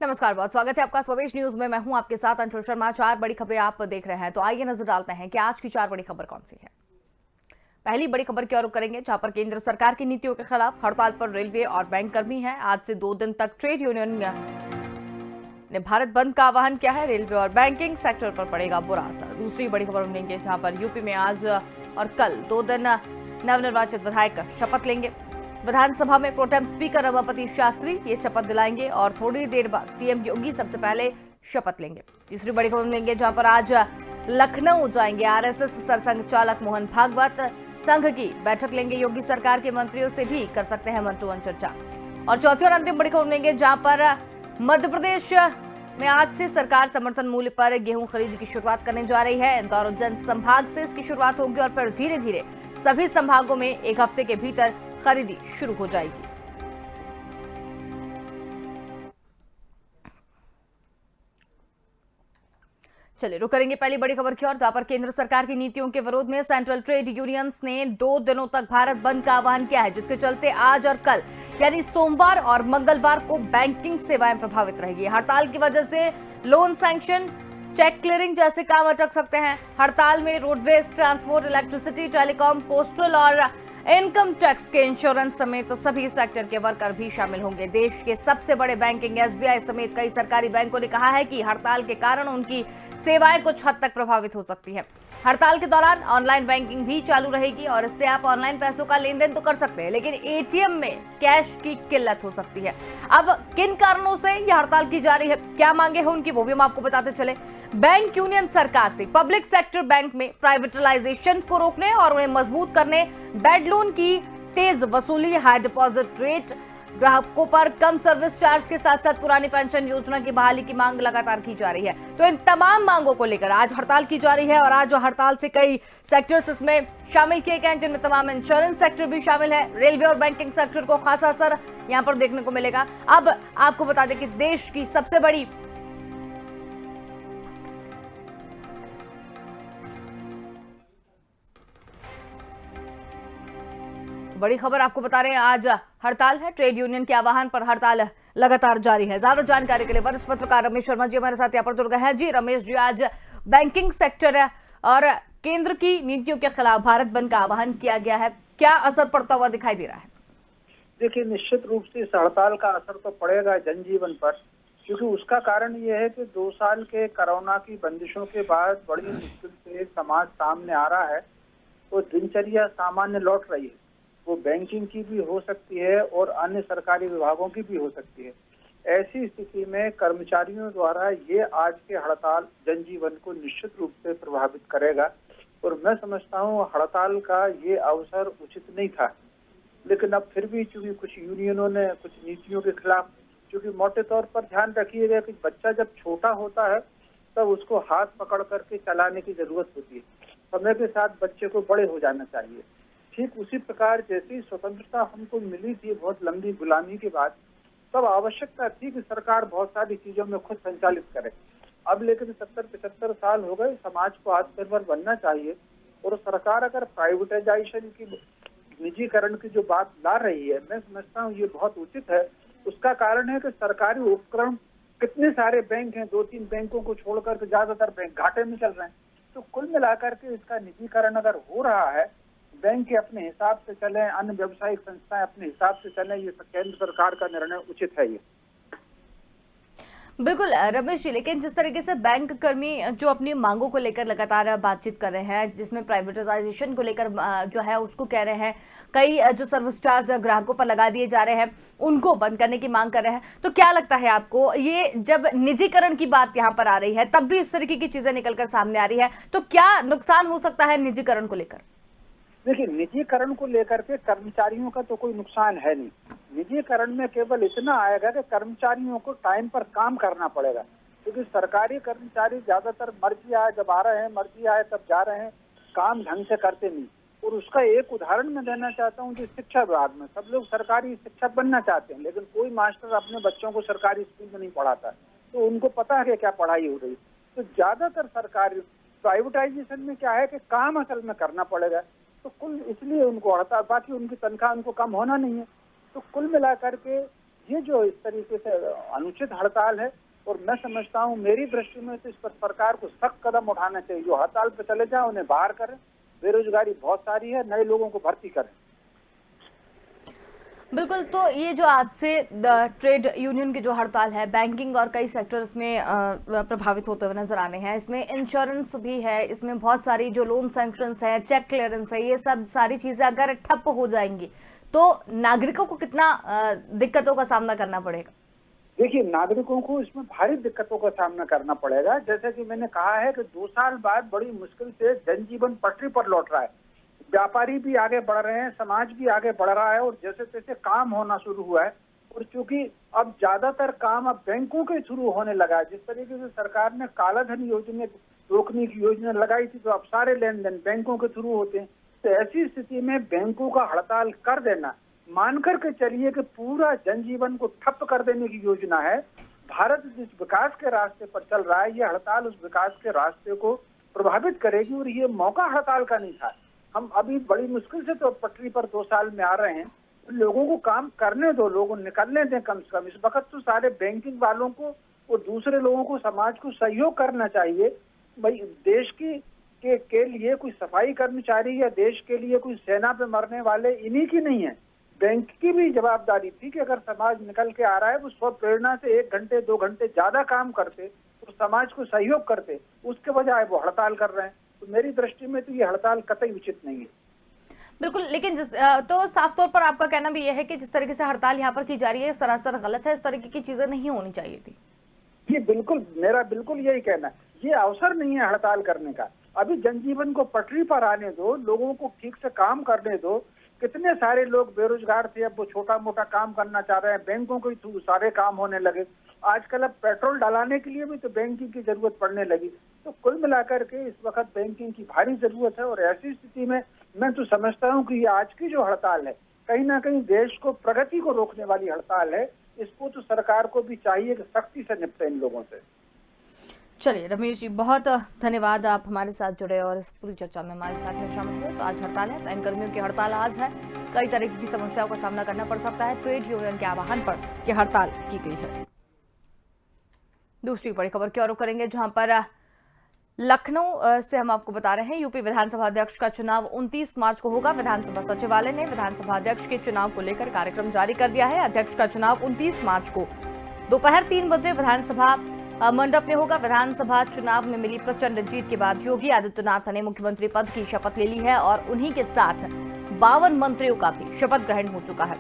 नमस्कार, बहुत स्वागत है आपका स्वदेश न्यूज में। मैं हूं आपके साथ अंशुल शर्मा। 4 बड़ी खबरें आप देख रहे हैं, तो आइए नजर डालते हैं कि आज की 4 बड़ी खबर कौन सी है। पहली बड़ी खबर की ओर रुख करेंगे, जहां पर केंद्र सरकार की नीतियों के खिलाफ हड़ताल पर रेलवे और बैंक कर्मी हैं। आज से 2 दिन तक ट्रेड यूनियन ने भारत बंद का आह्वान किया है। रेलवे और बैंकिंग सेक्टर पर पड़ेगा बुरा असर। दूसरी बड़ी खबर मिलेंगे, जहां पर यूपी में आज और कल 2 दिन नवनिर्वाचित विधायक शपथ लेंगे। विधानसभा में प्रोटेम स्पीकर रमापति शास्त्री ये शपथ दिलाएंगे और थोड़ी देर बाद सीएम योगी सबसे पहले शपथ लेंगे। तीसरी बड़ी खबर मिलेंगे, जहां पर आज लखनऊ जाएंगे आरएसएस सरसंघ चालक मोहन भागवत। संघ की बैठक लेंगे। योगी सरकार के मंत्रियों से भी कर सकते हैं मंत्रिमंडल चर्चा। और चौथी और अंतिम बड़ी खबर मिलेंगे, जहां पर मध्य प्रदेश में आज से सरकार समर्थन मूल्य पर गेहूं खरीद की शुरुआत करने जा रही है। इंदौर उज्जैन संभाग से इसकी शुरुआत होगी और फिर धीरे धीरे सभी संभागों में एक हफ्ते के भीतर खरीदी शुरू हो जाएगी। चलिए रुक करेंगे पहली बड़ी खबर की ओर, जहां पर केंद्र सरकार की नीतियों के विरोध में सेंट्रल ट्रेड यूनियंस ने 2 दिनों तक भारत बंद का आह्वान किया है, जिसके चलते आज और कल यानी सोमवार और मंगलवार को बैंकिंग सेवाएं प्रभावित रहेगी। हड़ताल की वजह से लोन सैंक्शन, चेक क्लियरिंग जैसे काम अटक सकते हैं। हड़ताल में roadways, transport, electricity, telecom, postal और इनकम टैक्स के इंश्योरेंस समेत सभी सेक्टर के वर्कर भी शामिल होंगे। देश के सबसे बड़े बैंकिंग एसबीआई समेत कई सरकारी बैंकों ने कहा है कि हड़ताल के कारण उनकी सेवाएं कुछ हद तक प्रभावित हो सकती हैं। हड़ताल के दौरान ऑनलाइन बैंकिंग भी चालू रहेगी और इससे आप ऑनलाइन पैसों का लेन देन तो कर सकते हैं, लेकिन एटीएम में कैश की किल्लत हो सकती है। अब किन कारणों से यह हड़ताल की जा रही है, क्या मांगे हैं उनकी, वो भी हम आपको बताते चले। बैंक यूनियन सरकार से पब्लिक सेक्टर बैंक में प्राइवेटाइजेशन को रोकने और उन्हें मजबूत करने, बेड लोन की तेज वसूली, हाई डिपॉजिट रेट, ग्राहकों पर कम सर्विस चार्ज के साथ साथ पुरानी पेंशन योजना की बहाली की मांग लगातार की जा रही है। तो इन तमाम मांगों को लेकर आज हड़ताल की जा रही है और आज हड़ताल से कई सेक्टर्स इसमें शामिल किए गए हैं, जिनमें तमाम इंश्योरेंस सेक्टर भी शामिल है। रेलवे और बैंकिंग सेक्टर को खासा असर यहां पर देखने को मिलेगा। अब आपको बता दें कि देश की सबसे बड़ी खबर आपको बता रहे हैं, आज हड़ताल है। ट्रेड यूनियन के आह्वान पर हड़ताल लगातार जारी है। ज्यादा जानकारी के लिए वरिष्ठ पत्रकार रमेश शर्मा जी हमारे साथ यहाँ पर जुड़ गए हैं। जी रमेश जी, आज बैंकिंग सेक्टर और केंद्र की नीतियों के खिलाफ भारत बंद का आह्वान किया गया है, क्या असर पड़ता हुआ दिखाई दे रहा है? देखिए, निश्चित रूप से इस हड़ताल का असर तो पड़ेगा जनजीवन पर, क्योंकि उसका कारण ये है कि 2 साल के कोरोना की बंदिशों के बाद बड़ी मुश्किल से समाज सामने आ रहा है और दिनचर्या सामान्य लौट रही है। वो बैंकिंग की भी हो सकती है और अन्य सरकारी विभागों की भी हो सकती है। ऐसी स्थिति में कर्मचारियों द्वारा ये आज के हड़ताल जनजीवन को निश्चित रूप से प्रभावित करेगा और मैं समझता हूँ हड़ताल का ये अवसर उचित नहीं था। लेकिन अब फिर भी चूंकि कुछ यूनियनों ने कुछ नीतियों के खिलाफ, क्योंकि मोटे तौर पर ध्यान रखिएगा कि बच्चा जब छोटा होता है तब उसको हाथ पकड़ करके चलाने की जरूरत होती है। समय के साथ बच्चे को बड़े हो जाना चाहिए। ठीक उसी प्रकार जैसी स्वतंत्रता हमको मिली थी बहुत लंबी गुलामी के बाद, तब आवश्यकता थी कि सरकार बहुत सारी चीजों में खुद संचालित करे। अब लेकिन 70-75 साल हो गए, समाज को आत्मनिर्भर बनना चाहिए और सरकार अगर प्राइवेटाइजेशन की, निजीकरण की जो बात ला रही है, मैं समझता हूँ ये बहुत उचित है। उसका कारण है कि सरकारी उपक्रम, कितने सारे बैंक हैं, 2-3 बैंकों को छोड़कर के ज्यादातर बैंक घाटे में चल रहे हैं। तो कुल मिलाकर के इसका निजीकरण अगर हो रहा है, बैंक के अपने हिसाब से चले, अन्य व्यावसायिक संस्थाएं अपने हिसाब से चले, ये केंद्र सरकार का निर्णय उचित है। ये बिल्कुल रमेश जी, लेकिन जिस तरीके से बैंक कर्मी जो अपनी मांगों को लेकर लगातार बातचीत कर रहे हैं, जिसमें प्राइवेटाइजेशन को लेकर जो है उसको कह रहे हैं, कई जो सर्विस चार्ज ग्राहकों पर लगा दिए जा रहे हैं उनको बंद करने की मांग कर रहे हैं, तो क्या लगता है आपको, ये जब निजीकरण की बात यहाँ पर आ रही है तब भी इस तरीके की चीजें निकलकर सामने आ रही है, तो क्या नुकसान हो सकता है निजीकरण को लेकर? देखिए, निजीकरण को लेकर के कर्मचारियों का तो कोई नुकसान है नहीं। निजीकरण में केवल इतना आएगा कि कर्मचारियों को टाइम पर काम करना पड़ेगा, क्योंकि सरकारी कर्मचारी ज्यादातर मर्जी आए जब आ रहे हैं, मर्जी आए तब जा रहे हैं, काम ढंग से करते नहीं। और उसका एक उदाहरण मैं देना चाहता हूँ कि शिक्षा विभाग में सब लोग सरकारी शिक्षक बनना चाहते हैं, लेकिन कोई मास्टर अपने बच्चों को सरकारी स्कूल में नहीं पढ़ाता, तो उनको पता है कि क्या पढ़ाई हो रही। तो ज्यादातर सरकारी प्राइवेटाइजेशन में क्या है कि काम असल में करना पड़ेगा, तो कुल इसलिए उनको हड़ताल, बाकी उनकी तनख्वाह उनको कम होना नहीं है। तो कुल मिलाकर के ये जो इस तरीके से अनुचित हड़ताल है, और मैं समझता हूँ, मेरी दृष्टि में तो इस पर सरकार को सख्त कदम उठाना चाहिए। जो हड़ताल पे चले जाए उन्हें बाहर करें, बेरोजगारी बहुत सारी है, नए लोगों को भर्ती करें। बिल्कुल, तो ये जो आज से ट्रेड यूनियन की जो हड़ताल है, बैंकिंग और कई सेक्टर्स में प्रभावित होते हुए नजर आने हैं। इसमें इंश्योरेंस भी है, इसमें बहुत सारी जो लोन सैंक्शंस है, चेक क्लियरेंस है, ये सब सारी चीजें अगर ठप हो जाएंगी तो नागरिकों को कितना दिक्कतों का सामना करना पड़ेगा? देखिए, नागरिकों को इसमें भारी दिक्कतों का सामना करना पड़ेगा। जैसे कि मैंने कहा है कि 2 साल बाद बड़ी मुश्किल से जनजीवन पटरी पर लौट रहा है। व्यापारी भी आगे बढ़ रहे हैं, समाज भी आगे बढ़ रहा है, और जैसे तैसे काम होना शुरू हुआ है। और चूंकि अब ज्यादातर काम अब बैंकों के थ्रू होने लगा है, जिस तरीके से सरकार ने कालाधन योजना रोकने की योजना लगाई थी, तो अब सारे लेन देन बैंकों के थ्रू होते हैं। तो ऐसी स्थिति में बैंकों का हड़ताल कर देना, मानकर के चलिए कि पूरा जनजीवन को ठप कर देने की योजना है। भारत जिस विकास के रास्ते पर चल रहा है, ये हड़ताल उस विकास के रास्ते को प्रभावित करेगी, और ये मौका हड़ताल का नहीं था। हम अभी बड़ी मुश्किल से तो पटरी पर 2 साल में आ रहे हैं, तो लोगों को काम करने दो, लोगों निकलने दें कम से कम। इस वक्त तो सारे बैंकिंग वालों को और दूसरे लोगों को, समाज को सहयोग करना चाहिए। भाई, देश के लिए कोई सफाई कर्मचारी या देश के लिए कोई सेना पे मरने वाले इन्हीं की नहीं है। बैंक की भी जवाबदारी थी कि अगर समाज निकल के आ रहा है, वो स्व प्रेरणा से 1 घंटे 2 घंटे ज्यादा काम करते, तो समाज को सहयोग करते। उसके बजाय वो हड़ताल कर रहे हैं। तो मेरी दृष्टि में तो ये हड़ताल कतई उचित नहीं है। बिल्कुल, लेकिन तो साफ तौर पर आपका कहना भी यह है कि जिस तरीके से हड़ताल यहाँ पर की जा रही है, सरासर गलत है, इस तरीके की चीजें नहीं होनी चाहिए थी। ये बिल्कुल, मेरा बिल्कुल यही कहना है। ये अवसर नहीं है हड़ताल करने का। अभी जनजीवन को पटरी पर आने दो, लोगों को ठीक से काम करने दो। कितने सारे लोग बेरोजगार थे, अब वो छोटा मोटा काम करना चाह रहे हैं, बैंकों के थ्रू सारे काम होने लगे। आजकल अब पेट्रोल डलाने के लिए भी तो बैंकिंग की जरूरत पड़ने लगी। तो कुल मिलाकर के इस वक्त बैंकिंग की भारी जरूरत है, और ऐसी स्थिति में मैं तो समझता हूँ कि ये आज की जो हड़ताल है, कहीं ना कहीं देश को, प्रगति को रोकने वाली हड़ताल है। इसको तो सरकार को भी चाहिए कि सख्ती से निपटे इन लोगों से। चलिए रमेश जी, बहुत धन्यवाद, आप हमारे साथ जुड़े और इस पूरी चर्चा में हमारे साथ शामिल हुए। तो आज हड़ताल है, बैंक कर्मियों की हड़ताल आज है, कई तरह की समस्याओं का सामना करना पड़ सकता है। ट्रेड यूनियन के आह्वान पर यह हड़ताल की गई है। दूसरी बड़ी खबर की ओर रुख करेंगे, जहां पर लखनऊ से हम आपको बता रहे हैं, यूपी विधानसभा अध्यक्ष का चुनाव 29 मार्च को होगा। विधानसभा सचिवालय ने विधानसभा अध्यक्ष के चुनाव को लेकर कार्यक्रम जारी कर दिया है। अध्यक्ष का चुनाव 29 मार्च को दोपहर 3 बजे विधानसभा मंडप में होगा। विधानसभा चुनाव में मिली प्रचंड जीत के बाद योगी आदित्यनाथ ने मुख्यमंत्री पद की शपथ ले ली है, और उन्हीं के साथ 52 मंत्रियों का भी शपथ ग्रहण हो चुका है।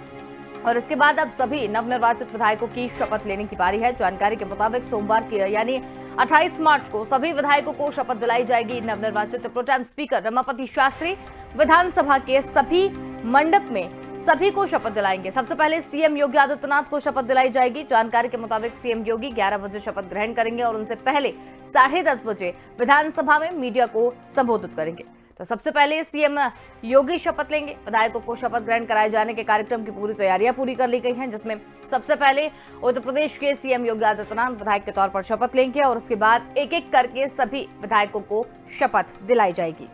और इसके बाद अब सभी नवनिर्वाचित विधायकों की शपथ लेने की बारी है। जानकारी के मुताबिक सोमवार की यानी 28 मार्च को सभी विधायकों को शपथ दिलाई जाएगी। नवनिर्वाचित प्रोटेम स्पीकर रमापति शास्त्री विधानसभा के सभी मंडप में सभी को शपथ दिलाएंगे। सबसे पहले सीएम योगी आदित्यनाथ को शपथ दिलाई जाएगी। जानकारी के मुताबिक सीएम योगी 11 बजे शपथ ग्रहण करेंगे, और उनसे पहले 10:30 बजे विधानसभा में मीडिया को संबोधित करेंगे। तो सबसे पहले सीएम योगी शपथ लेंगे। विधायकों को शपथ ग्रहण कराए जाने के कार्यक्रम की पूरी तैयारियां पूरी कर ली गई हैं, जिसमें सबसे पहले उत्तर प्रदेश के सीएम योगी आदित्यनाथ विधायक के तौर पर शपथ लेंगे, और उसके बाद एक एक करके सभी विधायकों को शपथ दिलाई जाएगी।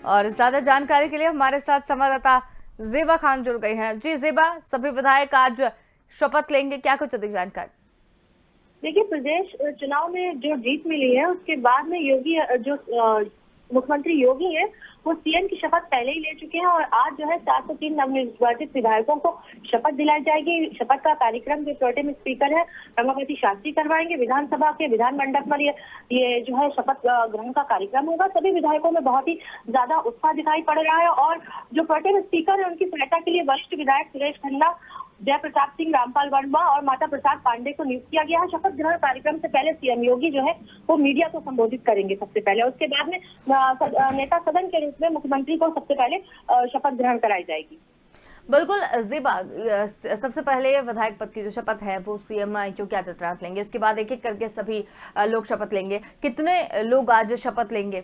और ज्यादा जानकारी के लिए हमारे साथ संवाददाता जेबा खान जुड़ गई हैं। जी जेबा, सभी विधायक आज शपथ लेंगे, क्या कुछ अधिक जानकारी? देखिए, प्रदेश चुनाव में जो जीत मिली है, उसके बाद में योगी जो मुख्यमंत्री योगी है, वो सीएम की शपथ पहले ही ले चुके हैं, और आज जो है 403 नवनिर्वाचित विधायकों को शपथ दिलाई जाएगी। शपथ का कार्यक्रम जो प्रोटेम स्पीकर है रमापति शास्त्री करवाएंगे। विधानसभा के विधान मंडप पर ये जो है शपथ ग्रहण का कार्यक्रम होगा। सभी विधायकों में बहुत ही ज्यादा उत्साह दिखाई पड़ रहा है, और जो प्रोटेम स्पीकर है, उनकी सहायता के लिए वरिष्ठ विधायक सुरेश खन्ना, जय प्रताप सिंह, रामपाल वर्मा और माता प्रसाद पांडे को नियुक्त किया गया है। शपथ ग्रहण कार्यक्रम से पहले सीएम योगी जो है वो मीडिया को संबोधित करेंगे सबसे पहले। उसके बाद में नेता सदन के रूप में मुख्यमंत्री को सबसे पहले शपथ ग्रहण कराई जाएगी। बिल्कुल जेबा, सबसे पहले विधायक पद की जो शपथ है वो सीएम योगी आदित्यनाथ लेंगे, उसके बाद एक एक करके सभी लोग शपथ लेंगे। कितने लोग आज शपथ लेंगे?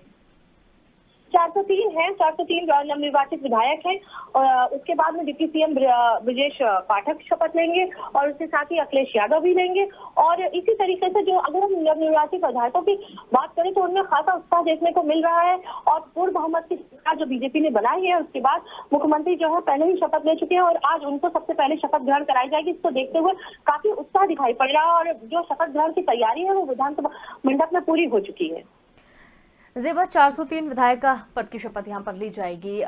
403 है, 403 नवनिर्वाचित विधायक हैं। और उसके बाद में डिप्टी सीएम ब्रजेश पाठक शपथ लेंगे और उसके साथ ही अखिलेश यादव भी लेंगे। और इसी तरीके से जो अगर हम नवनिर्वाचित विधायकों की बात करें तो उनमें खासा उत्साह देखने को मिल रहा है। और पूर्ण बहुमत की सरकार जो बीजेपी ने बनाई है उसके बाद मुख्यमंत्री जो है पहले ही शपथ ले चुके हैं और आज उनको सबसे पहले शपथ ग्रहण कराई जाएगी। इसको देखते हुए काफी उत्साह दिखाई पड़ रहा है और जो शपथ ग्रहण की तैयारी है वो विधानसभा मंडप में पूरी हो चुकी है। ज़ेबा, 403 विधायक पद की शपथ यहाँ पर ली जाएगी।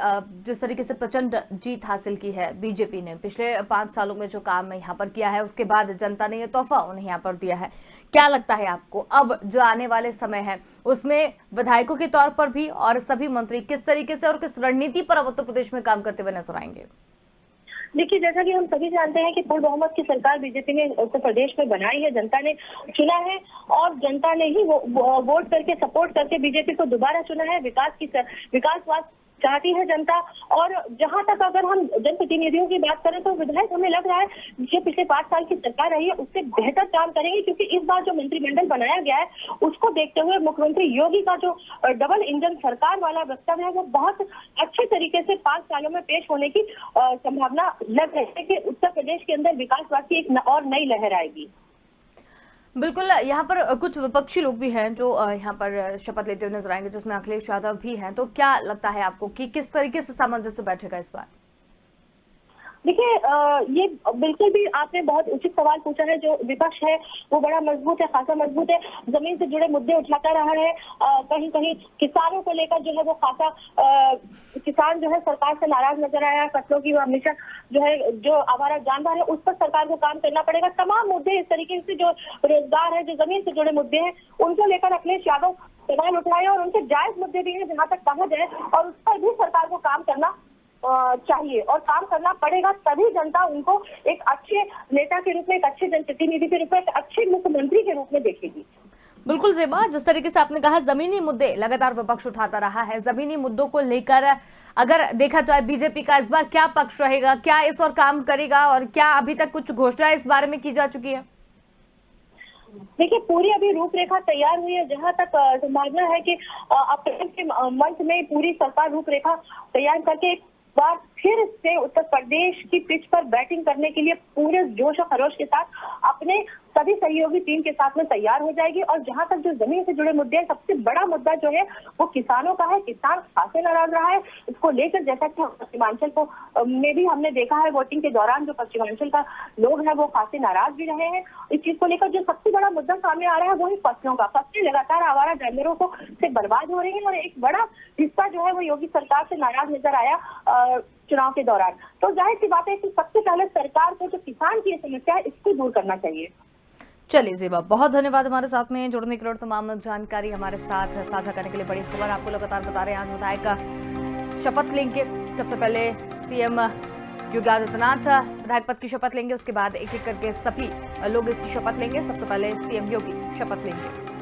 जिस तरीके से प्रचंड जीत हासिल की है बीजेपी ने पिछले 5 सालों में जो काम है यहाँ पर किया है, उसके बाद जनता ने ये तोहफा उन्हें यहाँ पर दिया है। क्या लगता है आपको अब जो आने वाले समय है उसमें विधायकों के तौर पर भी और सभी मंत्री किस तरीके से और किस रणनीति पर अब उत्तर प्रदेश में काम करते हुए नजर आएंगे? देखिए, जैसा कि हम सभी जानते हैं कि पूर्ण बहुमत की सरकार बीजेपी ने उत्तर प्रदेश में बनाई है, जनता ने चुना है और जनता ने ही वोट करके सपोर्ट करके बीजेपी को दोबारा चुना है। विकासवाद चाहती है जनता। और जहां तक अगर हम जनप्रतिनिधियों की बात करें तो विधायक हमें लग रहा है जो पिछले 5 साल की सरकार रही है उससे बेहतर काम करेंगे, क्योंकि इस बार जो मंत्रिमंडल बनाया गया है उसको देखते हुए मुख्यमंत्री योगी का जो डबल इंजन सरकार वाला वक्तव्य है वो बहुत अच्छे तरीके से 5 सालों में पेश होने की संभावना लग रही है कि उत्तर प्रदेश के अंदर विकासवाद की एक और नई लहर आएगी। बिल्कुल, यहाँ पर कुछ विपक्षी लोग भी हैं जो यहाँ पर शपथ लेते हुए नजर आएंगे, जिसमें अखिलेश यादव भी हैं। तो क्या लगता है आपको कि किस तरीके से सामंजस्य बैठेगा इस बार? देखिए, ये बिल्कुल भी आपने बहुत उचित सवाल पूछा है। जो विपक्ष है वो बड़ा मजबूत है, खासा मजबूत है, जमीन से जुड़े मुद्दे उठाता रहा है। कहीं कहीं किसानों को लेकर जो है वो खासा किसान जो है सरकार से नाराज नजर आया। फसलों की हमेशा जो है जो आवारा जानवर है उस पर सरकार को काम करना पड़ेगा। तमाम मुद्दे इस तरीके से जो रोजगार है, जो जमीन से जुड़े मुद्दे हैं, उनको लेकर अखिलेश यादव सवाल उठाए और उनके जायज मुद्दे भी हैं जहाँ तक कहा जाए, और उस पर भी सरकार को काम करना चाहिए और काम करना पड़ेगा। तभी जनता उनको एक अच्छे नेता के रूप में, एक अच्छे जनप्रतिनिधि के रूप में, एक अच्छे मुख्यमंत्री के रूप में देखेगी। बिल्कुल ज़ेबा, जिस तरीके से आपने कहा जमीनी मुद्दे लगातार विपक्ष उठाता रहा है, जमीनी मुद्दों को लेकर अगर देखा जाए बीजेपी का इस बार क्या पक्ष रहेगा, क्या इस और काम करेगा और क्या अभी तक कुछ घोषणा इस बारे में की जा चुकी है? देखिए, पूरी अभी रूपरेखा तैयार हुई है। जहां तक संभावना है कि अप्रैल के मंथ में पूरी सरकार रूपरेखा तैयार करके एक बार फिर से उत्तर प्रदेश की पिच पर बैटिंग करने के लिए पूरे जोश और खरोश के साथ अपने सभी सहयोगी टीम के साथ में तैयार हो जाएगी। और जहां तक जो जमीन से जुड़े मुद्दे हैं, सबसे बड़ा मुद्दा जो है वो किसानों का है। किसान खासे नाराज रहा है इसको लेकर। जैसा कि पश्चिमांचल को में भी हमने देखा है वोटिंग के दौरान, जो पश्चिमांचल का लोग है वो खासे नाराज भी रहे हैं। इस चीज को लेकर जो सबसे बड़ा मुद्दा सामने आ रहा है वही फसलों का। फसलें लगातार आवारा जानवरों को से बर्बाद हो रही है और एक बड़ा हिस्सा जो है वो योगी सरकार से नाराज नजर आया चुनाव के दौरान। तो जाहिर सी बात है कि सबसे पहले सरकार को जो किसान की समस्या है इसको दूर करना चाहिए। चलिए ज़ेबा, बहुत धन्यवाद हमारे साथ में जुड़ने के लिए और तमाम जानकारी हमारे साथ साझा करने के लिए। बड़ी खबर आपको लगातार बता रहे हैं। आज विधायक का शपथ लेंगे। सबसे पहले सीएम योगी आदित्यनाथ विधायक पद की शपथ लेंगे, उसके बाद एक एक करके सभी लोग इसकी शपथ लेंगे। सबसे पहले सीएम योगी शपथ लेंगे।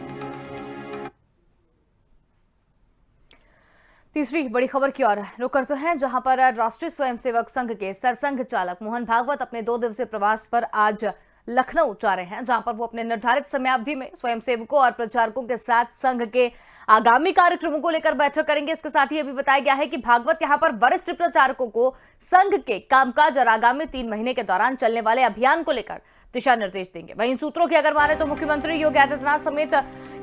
तीसरी बड़ी खबर की ओर रुख करते हैं, जहां पर राष्ट्रीय स्वयंसेवक संघ के सरसंघ चालक मोहन भागवत अपने 2 दिवसीय प्रवास पर आज लखनऊ जा रहे हैं, जहां पर वो अपने निर्धारित समयावधि में स्वयंसेवकों और प्रचारकों के साथ संघ के आगामी कार्यक्रमों को लेकर बैठक करेंगे। इसके साथ ही यह भी बताया गया है कि भागवत यहां पर वरिष्ठ प्रचारकों को संघ के कामकाज और आगामी 3 महीने के दौरान चलने वाले अभियान को लेकर दिशा निर्देश देंगे। वहीं सूत्रों की अगर माने तो मुख्यमंत्री योगी आदित्यनाथ समेत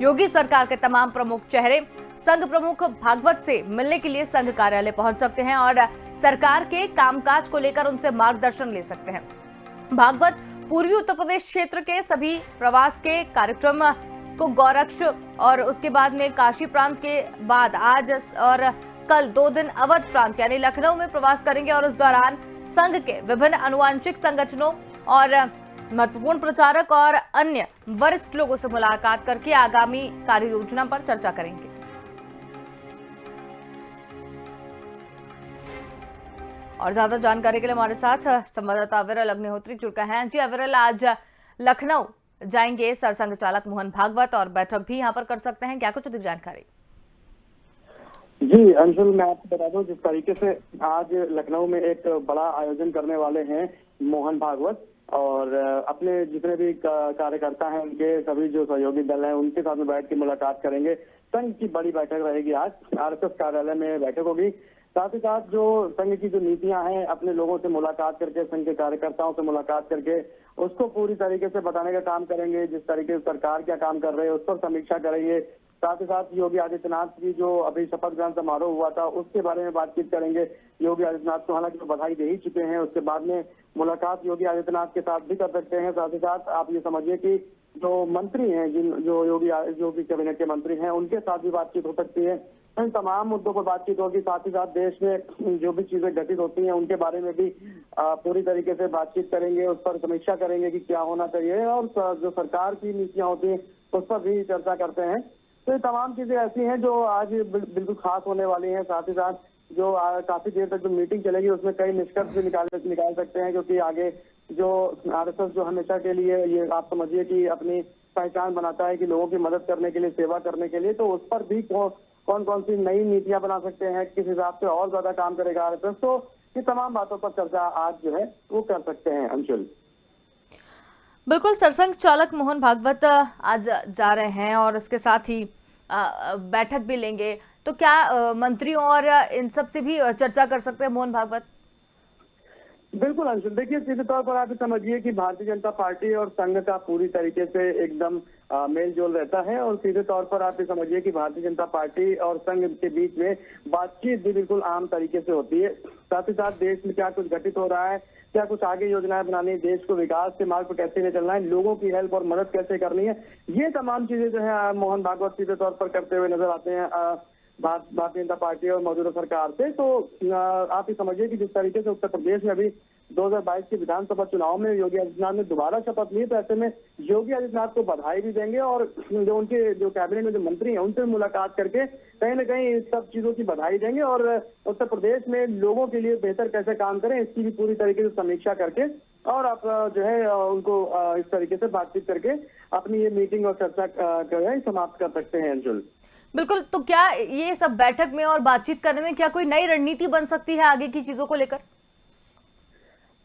योगी सरकार के तमाम प्रमुख चेहरे संघ प्रमुख भागवत से मिलने के लिए संघ कार्यालय पहुंच सकते हैं और सरकार के कामकाज को लेकर उनसे मार्गदर्शन ले सकते हैं। भागवत पूर्वी उत्तर प्रदेश क्षेत्र के सभी प्रवास के कार्यक्रम को गोरक्ष और उसके बाद में काशी प्रांत के बाद आज और कल 2 दिन अवध प्रांत यानी लखनऊ में प्रवास करेंगे और उस दौरान संघ के विभिन्न आनुवांशिक संगठनों और महत्वपूर्ण प्रचारक और अन्य वरिष्ठ लोगों से मुलाकात करके आगामी कार्य योजना पर चर्चा करेंगे। और ज्यादा जानकारी के लिए हमारे साथ संवाददाता अविरल अग्निहोत्री जुड़ हैं। जी अविरल, आज लखनऊ जाएंगे सरसंघ चालक मोहन भागवत और बैठक भी यहां पर कर सकते हैं, क्या कुछ अधिक जानकारी? जी अंशुल, मैं आपको बता दूं जिस तरीके से आज लखनऊ में एक बड़ा आयोजन करने वाले हैं मोहन भागवत और अपने जितने भी कार्यकर्ता हैं उनके सभी जो सहयोगी दल हैं उनके साथ में बैठ के मुलाकात करेंगे। संघ की बड़ी बैठक रहेगी। आज आरएसएस कार्यालय में बैठक होगी। साथ ही साथ जो संघ की जो नीतियां हैं, अपने लोगों से मुलाकात करके, संघ के कार्यकर्ताओं से मुलाकात करके उसको पूरी तरीके से बताने का काम करेंगे। जिस तरीके से सरकार क्या काम कर रही है उस पर समीक्षा करेंगे। साथ ही साथ योगी आदित्यनाथ की जो अभी शपथ ग्रहण समारोह हुआ था उसके बारे में बातचीत करेंगे। योगी आदित्यनाथ को हालांकि बधाई दे ही चुके हैं, उसके बाद में मुलाकात योगी आदित्यनाथ के साथ भी कर सकते हैं। साथ ही साथ आप ये समझिए कि जो मंत्री हैं, जो योगी कैबिनेट के मंत्री हैं, उनके साथ भी बातचीत हो सकती है। इन तमाम मुद्दों पर बातचीत होगी। साथ ही साथ देश में जो भी चीजें घटित होती हैं उनके बारे में भी पूरी तरीके से बातचीत करेंगे, उस पर समीक्षा करेंगे कि क्या होना चाहिए, और जो सरकार की नीतियां होती हैं उस पर भी चर्चा करते हैं। तो ये तमाम चीजें ऐसी हैं जो आज बिल्कुल खास होने वाली हैं। साथ ही साथ जो काफी देर तक जो मीटिंग चलेगी उसमें कई निष्कर्ष भी निकाल सकते हैं, क्योंकि आगे जो आरएसएस जो हमेशा के लिए ये आप समझिए कि अपनी पहचान बनाता है कि लोगों की मदद करने के लिए, सेवा करने के लिए, तो उस पर भी कौन कौन सी नई नीतियां बना सकते हैं, किस हिसाब से और ज्यादा काम करेगा आरएसएस। तो ये तमाम बातों पर चर्चा आज जो है वो कर सकते हैं। अंशुल, बिल्कुल, सरसंघ चालक मोहन भागवत आज जा रहे हैं और इसके साथ ही बैठक भी लेंगे, तो क्या मंत्रियों और इन सब से भी चर्चा कर सकते हैं मोहन भागवत? बिल्कुल अंशुल, देखिए सीधे तौर पर आप समझिए कि भारतीय जनता पार्टी और संघ का पूरी तरीके से एकदम मेल जोल रहता है, और सीधे तौर पर आप समझिए कि भारतीय जनता पार्टी और संघ के बीच में बातचीत भी बिल्कुल आम तरीके से होती है। साथ ही साथ देश में क्या कुछ घटित हो रहा है, क्या कुछ आगे योजनाएं बनानी है, देश को विकास के मार्ग पर कैसे ले चलना है, लोगों की हेल्प और मदद कैसे करनी है, ये तमाम चीजें जो है मोहन भागवत सीधे तौर पर करते हुए नजर आते हैं भारतीय जनता पार्टी और मौजूदा सरकार से। तो आप ये समझिए कि जिस तरीके से उत्तर प्रदेश में अभी 2022 के विधानसभा चुनाव में योगी आदित्यनाथ ने दोबारा शपथ ली, तो ऐसे में योगी आदित्यनाथ को बधाई भी देंगे, और जो उनके जो कैबिनेट में जो मंत्री हैं उनसे मुलाकात करके कहीं ना कहीं इस सब चीजों की बधाई देंगे, और उत्तर प्रदेश में लोगों के लिए बेहतर कैसे काम करें इसकी भी पूरी तरीके से समीक्षा करके, और आप जो है उनको इस तरीके से बातचीत करके अपनी ये मीटिंग और चर्चा जो है समाप्त कर सकते हैं। अंजुल, बिल्कुल, तो क्या ये सब बैठक में और बातचीत करने में क्या कोई नई रणनीति बन सकती है आगे की चीजों को लेकर?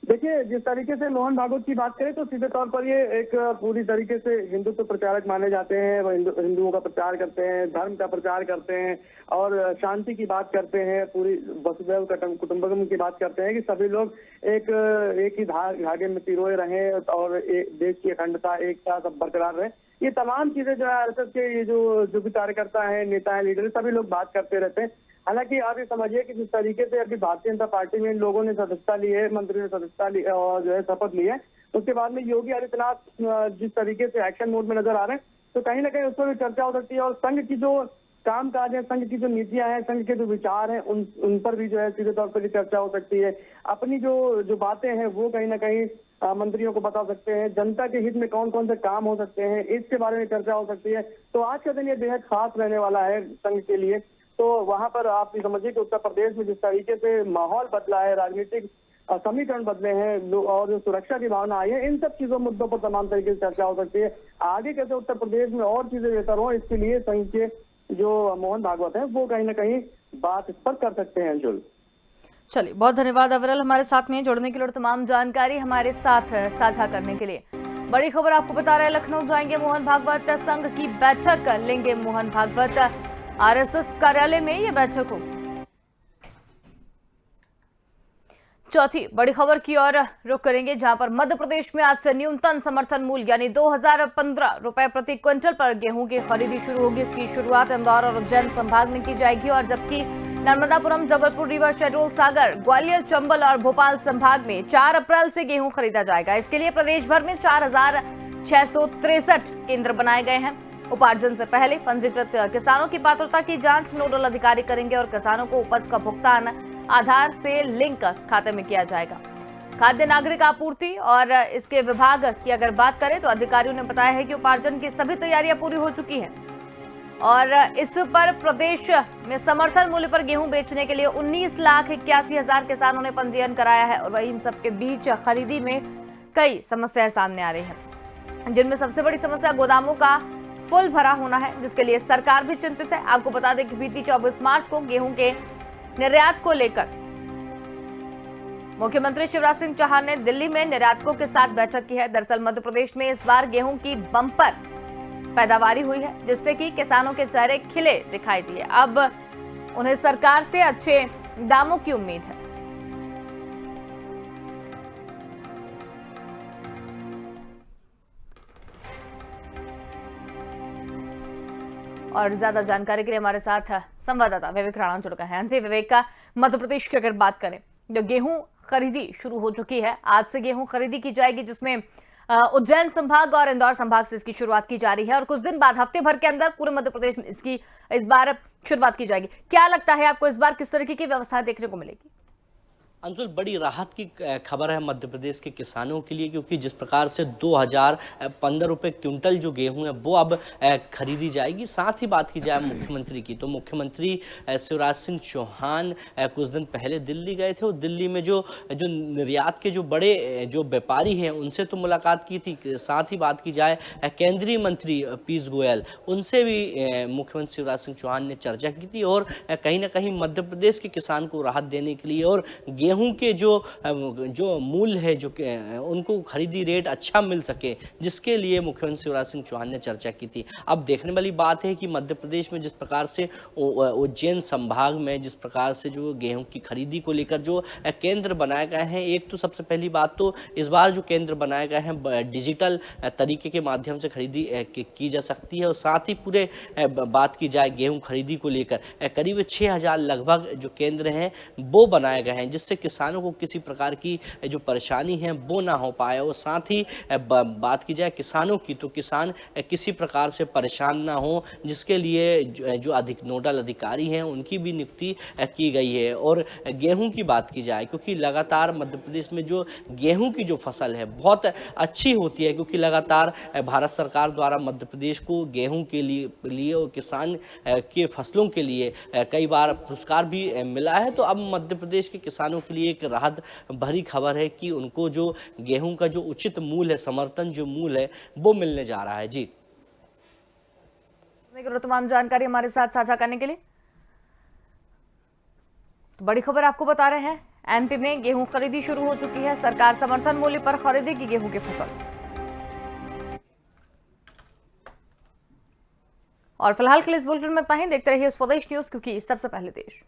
देखिए, जिस तरीके से मोहन भागवत की बात करें तो सीधे तौर पर ये एक पूरी तरीके से हिंदुत्व प्रचारक माने जाते हैं। वो हिंदुओं का प्रचार करते हैं, धर्म का प्रचार करते हैं, और शांति की बात करते हैं, पूरी वसुधैव कुटुंबकम की बात करते हैं कि सभी लोग एक ही धागे में पिरोए रहें, और देश की अखंडता, एकता सब बरकरार रहे। ये तमाम चीजें जो है आरएसएस के ये जो भी कार्यकर्ता है, नेता है, लीडर, सभी लोग बात करते रहते हैं। हालांकि आप ये समझिए कि जिस तरीके से अभी भारतीय जनता पार्टी में लोगों ने सदस्यता ली है, मंत्री ने सदस्यता ली और जो है शपथ ली है, उसके बाद में योगी आदित्यनाथ जिस तरीके से एक्शन मोड में नजर आ रहे हैं, तो कहीं ना कहीं उस पर भी चर्चा हो सकती है। और संघ की जो काम काज है, संघ की जो नीतियां हैं, संघ के जो विचार हैं, उन पर भी जो है सीधे तौर पर भी चर्चा हो सकती है। अपनी जो बातें हैं वो कहीं ना कहीं मंत्रियों को बता सकते हैं। जनता के हित में कौन कौन से काम हो सकते हैं इसके बारे में चर्चा हो सकती है। तो आज का दिन ये बेहद खास रहने वाला है संघ के लिए। तो वहां पर आप ये समझिए कि उत्तर प्रदेश में जिस तरीके से माहौल बदला है, राजनीतिक समीकरण बदले हैं, और जो सुरक्षा की भावना आई है, इन सब चीजों मुद्दों पर तमाम तरीके से चर्चा हो सकती है। आगे कैसे उत्तर प्रदेश में और चीजें बेहतर हो, इसके लिए संघ के जो मोहन भागवत है वो कहीं ना कहीं बात इस पर कर सकते हैं। अंजुल, चलिए, बहुत धन्यवाद अविरल, हमारे साथ में जुड़ने के लिए और तमाम जानकारी हमारे साथ साझा करने के लिए। बड़ी खबर आपको बता रहे हैं, लखनऊ जाएंगे मोहन भागवत, संघ की बैठक लेंगे मोहन भागवत, आरएसएस कार्यालय में ये बैठक होगी। चौथी बड़ी खबर की ओर रुख करेंगे, जहां पर मध्य प्रदेश में आज से न्यूनतम समर्थन मूल्य यानी 2015 रुपए प्रति क्विंटल पर गेहूं की खरीदी शुरू होगी। इसकी शुरुआत इंदौर और उज्जैन संभाग में की जाएगी, और जबकि नर्मदापुरम, जबलपुर, रीवा, शहडोल, सागर, ग्वालियर, चंबल और भोपाल संभाग में 4 अप्रैल से गेहूं खरीदा जाएगा। इसके लिए प्रदेश भर में 4663 केंद्र बनाए गए हैं। उपार्जन से पहले पंजीकृत किसानों की पात्रता की जांच नोडल अधिकारी करेंगे, और किसानों को उपज का भुगतान आधार से लिंक खाते में किया जाएगा। खाद्य नागरिक आपूर्ति और इसके विभाग की अगर बात करें तो अधिकारियों ने बताया है कि उपार्जन की सभी तैयारियां पूरी हो चुकी हैं, और इस पर प्रदेश में समर्थन मूल्य पर गेहूं बेचने के लिए 19,81,000 किसानों ने पंजीयन कराया है। और वहीं इन सबके बीच खरीदी में कई समस्याएं सामने आ रही हैं, जिनमें सबसे बड़ी समस्या गोदामों का फुल भरा होना है, जिसके लिए सरकार भी चिंतित है। आपको बता दें कि बीती 24 मार्च को गेहूं के निर्यात को लेकर मुख्यमंत्री शिवराज सिंह चौहान ने दिल्ली में निर्यातकों के साथ बैठक की है। दरअसल मध्य प्रदेश में इस बार गेहूं की बम्पर पैदावारी हुई है, जिससे कि किसानों के चेहरे खिले दिखाई दिए। अब उन्हें सरकार से अच्छे दामों की उम्मीद है। और ज्यादा जानकारी के लिए हमारे साथ संवाददाता विवेक राणा जुड़ गए हैं। हाँ जी विवेक, का मध्य प्रदेश की अगर बात करें तो गेहूं खरीदी शुरू हो चुकी है। आज से गेहूं खरीदी की जाएगी, जिसमें उज्जैन संभाग और इंदौर संभाग से इसकी शुरुआत की जा रही है और कुछ दिन बाद हफ्ते भर के अंदर पूरे मध्य प्रदेश में इसकी इस बार शुरुआत की जाएगी। क्या लगता है आपको, इस बार किस तरीके की व्यवस्था देखने को मिलेगी? अंशुल, बड़ी राहत की खबर है मध्य प्रदेश के किसानों के लिए, क्योंकि जिस प्रकार से 2015 रुपये क्विंटल जो गेहूं है वो अब खरीदी जाएगी। साथ ही बात की जाए मुख्यमंत्री की, तो मुख्यमंत्री शिवराज सिंह चौहान कुछ दिन पहले दिल्ली गए थे और दिल्ली में जो निर्यात के जो बड़े जो व्यापारी हैं उनसे तो मुलाकात की थी। साथ ही बात की जाए केंद्रीय मंत्री पीयूष गोयल, उनसे भी मुख्यमंत्री शिवराज सिंह चौहान ने चर्चा की थी और कहीं ना कहीं मध्य प्रदेश के किसान को राहत देने के लिए और गेहूं के जो मूल्य है, जो उनको खरीदी रेट अच्छा मिल सके, जिसके लिए मुख्यमंत्री शिवराज सिंह चौहान ने चर्चा की थी। अब देखने वाली बात है कि मध्य प्रदेश में जिस प्रकार से उज्जैन संभाग में जिस प्रकार से जो गेहूं की खरीदी को लेकर जो केंद्र बनाए गए हैं, एक तो सबसे पहली बात तो इस बार जो केंद्र बनाए गए हैं डिजिटल तरीके के माध्यम से खरीदी की जा सकती है। और साथ ही पूरे बात की जाए गेहूं खरीदी को लेकर करीब 6000 लगभग जो केंद्र हैं वो बनाए गए हैं, जिससे किसानों को किसी प्रकार की जो परेशानी है वो ना हो पाए। और साथ ही बात की जाए किसानों की, तो किसान किसी प्रकार से परेशान ना हो, जिसके लिए जो अधिक नोडल अधिकारी हैं उनकी भी नियुक्ति की गई है। और गेहूं की बात की जाए, क्योंकि लगातार मध्य प्रदेश में जो गेहूं की जो फसल है बहुत अच्छी होती है, क्योंकि लगातार भारत सरकार द्वारा मध्य प्रदेश को गेहूं के लिए और किसान के फसलों के लिए कई बार पुरस्कार भी मिला है। तो अब मध्य प्रदेश के किसानों के लिए एक राहत भरी खबर है कि उनको जो गेहूं का जो उचित मूल्य है, समर्थन जो मूल्य है वो मिलने जा रहा है। जी, तमाम जानकारी हमारे साथ साझा करने के लिए। तो बड़ी खबर आपको बता रहे हैं, एमपी में गेहूं खरीदी शुरू हो चुकी है। सरकार समर्थन मूल्य पर खरीदेगी गेहूं की फसल। और फिलहाल के लिए इस बुलेटिन में इतना ही। देखते रहिए स्वदेश न्यूज, क्योंकि सबसे पहले देश।